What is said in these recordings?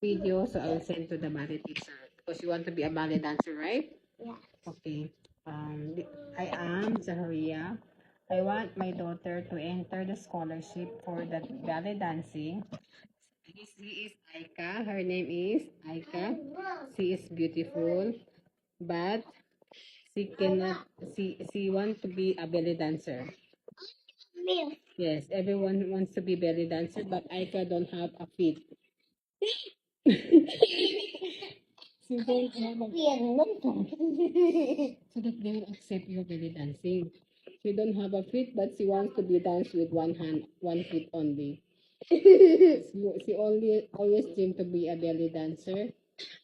video, so I'll send to the ballet teacher because you want to be a ballet dancer, right? Yeah. Okay. I am Zaharia. I want my daughter to enter the scholarship for the ballet dancing. She is Aika. Her name is Aika. She is beautiful, but she cannot. She want to be a belly dancer. Yes, everyone wants to be belly dancer, but Aika don't have a feet. She don't have a so that they will accept your belly dancing. She don't have a feet, but she wants to be dance with one hand, one foot only. She only always dream to be a belly dancer,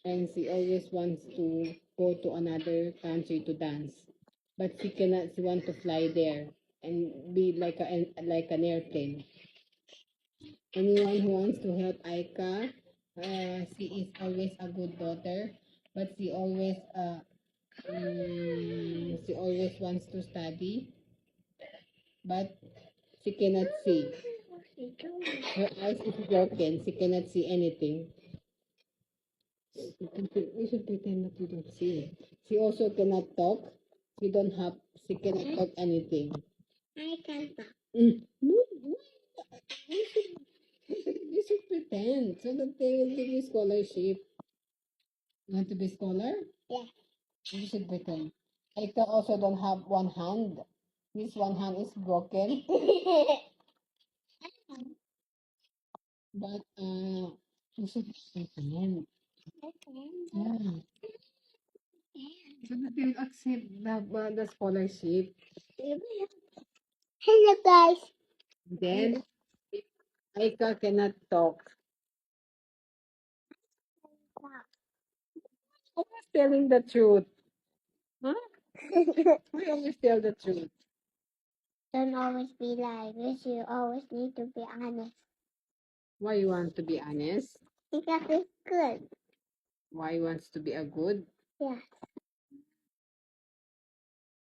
and she always wants to go to another country to dance, but she cannot. She want to fly there and be like an airplane. Anyone who wants to help Aika, she is always a good daughter, but she always wants to study, but she cannot see. Her eyes is broken. She cannot see anything. You should pretend that you don't see. She also cannot talk. She don't have. She cannot talk anything. I can talk. No, you should pretend so that they will give you scholarship. You want to be scholar? Yeah. You should pretend. Aika also don't have one hand. This one hand is broken, but you should pretend. Yeah. So that they will accept the scholarship. Hello guys. Then, if Aika cannot talk, always telling the truth. Huh? We always tell the truth. Don't always be like this. You always need to be honest. Why you want to be honest? Because it's good. Why you wants to be a good? Yeah.